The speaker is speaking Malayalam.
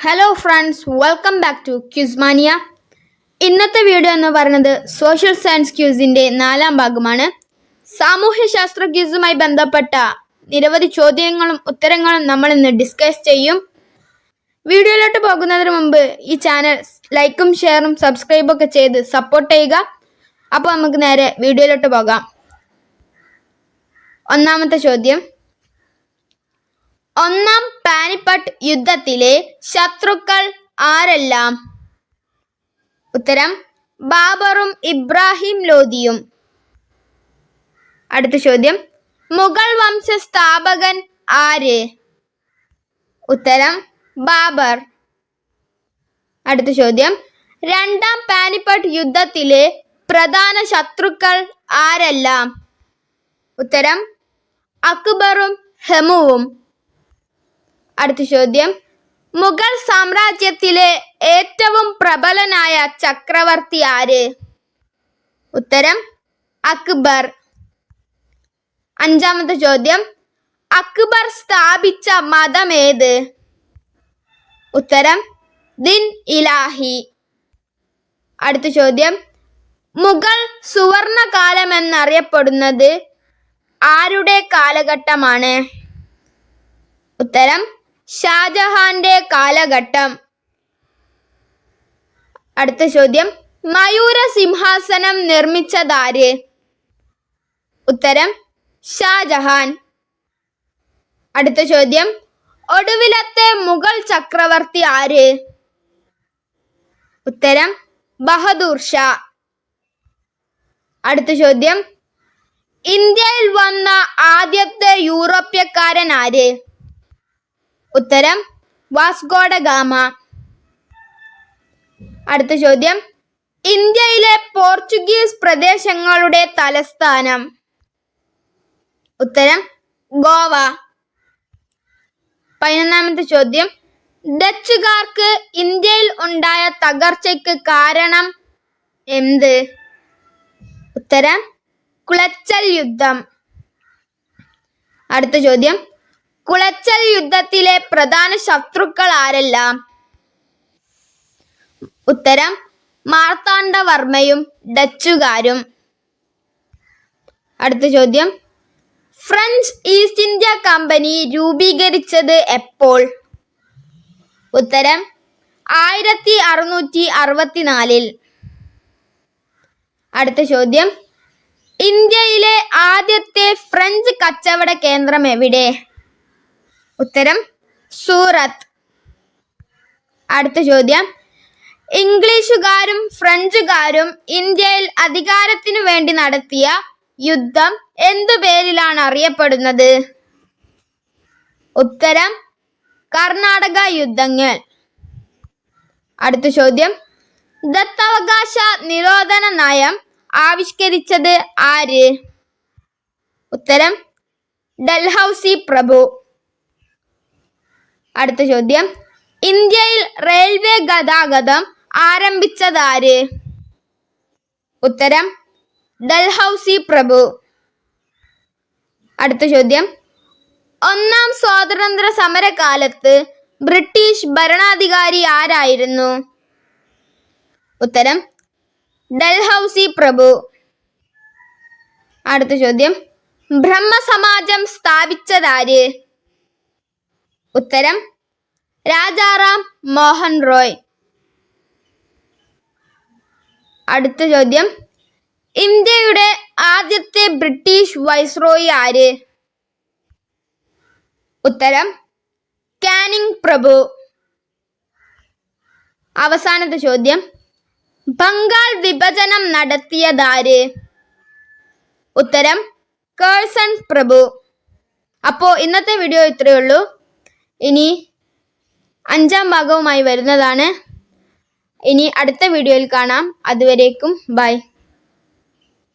Hello friends, welcome back to ക്യൂസ്മാനിയ. ഇന്നത്തെ വീഡിയോ എന്ന് പറയുന്നത് സോഷ്യൽ സയൻസ് ക്യൂസിൻ്റെ 4ാം ഭാഗമാണ്. സാമൂഹ്യശാസ്ത്ര ക്യൂസുമായി ബന്ധപ്പെട്ട നിരവധി ചോദ്യങ്ങളും ഉത്തരങ്ങളും നമ്മൾ ഇന്ന് ഡിസ്കസ് ചെയ്യും. വീഡിയോയിലോട്ട് പോകുന്നതിന് മുമ്പ് ഈ ചാനൽ ലൈക്കും ഷെയറും സബ്സ്ക്രൈബൊക്കെ ചെയ്ത് സപ്പോർട്ട് ചെയ്യുക. അപ്പോൾ നമുക്ക് നേരെ വീഡിയോയിലോട്ട് പോകാം. ഒന്നാമത്തെ ചോദ്യം, ഒന്നാം പാനിപ്പട്ട് യുദ്ധത്തിലെ ശത്രുക്കൾ ആരെല്ലാം? ഉത്തരം ബാബറും ഇബ്രാഹിം ലോധിയും. അടുത്ത ചോദ്യം, മുഗൾ വംശ സ്ഥാപകൻ ആര്? ഉത്തരം ബാബർ. അടുത്ത ചോദ്യം, രണ്ടാം പാനിപ്പട്ട് യുദ്ധത്തിലെ പ്രധാന ശത്രുക്കൾ ആരെല്ലാം? ഉത്തരം അക്ബറും ഹുമയും. അടുത്ത ചോദ്യം, മുഗൾ സാമ്രാജ്യത്തിലെ ഏറ്റവും പ്രബലനായ ചക്രവർത്തി ആര്? ഉത്തരം അക്ബർ. അഞ്ചാമത്തെ ചോദ്യം, അക്ബർ സ്ഥാപിച്ച മതം ഏത്? ഉത്തരം ദിൻ ഇലാഹി. അടുത്ത ചോദ്യം, മുഗൾ സുവർണകാലം എന്നറിയപ്പെടുന്നത് ആരുടെ കാലഘട്ടമാണ്? ഉത്തരം ഷാജഹാന്റെ കാലഘട്ടം. അടുത്ത ചോദ്യം, മയൂര സിംഹാസനം നിർമ്മിച്ചതാര്? ഉത്തരം ഷാജഹാൻ. അടുത്ത ചോദ്യം, ഒടുവിലത്തെ മുഗൾ ചക്രവർത്തി ആര്? ഉത്തരം ബഹദൂർ ഷാ. അടുത്ത ചോദ്യം, ഇന്ത്യയിൽ വന്ന ആദ്യത്തെ യൂറോപ്യക്കാരൻ ആര്? ഉത്തരം വാസ്കോ ഡ ഗാമ. അടുത്ത ചോദ്യം, ഇന്ത്യയിലെ പോർച്ചുഗീസ് പ്രദേശങ്ങളുടെ തലസ്ഥാനം? ഉത്തരം ഗോവ. 11ാമത്തെ ചോദ്യം, ഡച്ചുകാർക്ക് ഇന്ത്യയിൽ ഉണ്ടായ തകർച്ചയ്ക്ക് കാരണം എന്ത്? ഉത്തരം കുളച്ചൽ യുദ്ധം. അടുത്ത ചോദ്യം, കുളച്ചൽ യുദ്ധത്തിലെ പ്രധാന ശത്രുക്കൾ ആരെല്ലാം? ഉത്തരം മാർത്താണ്ഡവർമ്മയും ഡച്ചുകാരും. അടുത്ത ചോദ്യം, ഫ്രഞ്ച് ഈസ്റ്റ് ഇന്ത്യ കമ്പനി രൂപീകരിച്ചത് എപ്പോൾ? ഉത്തരം 1664. അടുത്ത ചോദ്യം, ഇന്ത്യയിലെ ആദ്യത്തെ ഫ്രഞ്ച് കച്ചവട കേന്ദ്രം എവിടെ? ഉത്തരം സൂറത്ത്. അടുത്ത ചോദ്യം, ഇംഗ്ലീഷുകാരും ഫ്രഞ്ചുകാരും ഇന്ത്യയിൽ അധികാരത്തിനു വേണ്ടി നടത്തിയ യുദ്ധം എന്തു പേരിലാണ് അറിയപ്പെടുന്നത്? ഉത്തരം കർണാടക യുദ്ധങ്ങൾ. അടുത്ത ചോദ്യം, ദത്തവകാശ നിരോധന നയം ആവിഷ്കരിച്ചത് ആര്? ഉത്തരം ഡൽഹൌസി പ്രഭു. അടുത്ത ചോദ്യം, ഇന്ത്യയിൽ റെയിൽവേ ഗതാഗതം ആരംഭിച്ചതാര്? ഉത്തരം ഡൽഹൌസി പ്രഭു. അടുത്ത ചോദ്യം, ഒന്നാം സ്വാതന്ത്ര്യ സമരകാലത്ത് ബ്രിട്ടീഷ് ഭരണാധികാരി ആരായിരുന്നു? ഉത്തരം ഡൽഹൌസി പ്രഭു. അടുത്ത ചോദ്യം, ബ്രഹ്മസമാജം സ്ഥാപിച്ചതാര്? ഉത്തരം രാജാറാം മോഹൻ റോയ്. അടുത്ത ചോദ്യം, ഇന്ത്യയുടെ ആദ്യത്തെ ബ്രിട്ടീഷ് വൈസ്രോയി ആര്? ഉത്തരം കാനിങ് പ്രഭു. അവസാനത്തെ ചോദ്യം, ബംഗാൾ വിഭജനം നടത്തിയതാര്? ഉത്തരം കേഴ്സൺ പ്രഭു. അപ്പോൾ ഇന്നത്തെ വീഡിയോ ഇത്രയേ ഉള്ളൂ. ഇനി 5ാം ഭാഗവുമായി വരുന്നതാണ്. ഇനി അടുത്ത വീഡിയോയിൽ കാണാം. അതുവരേക്കും ബൈ.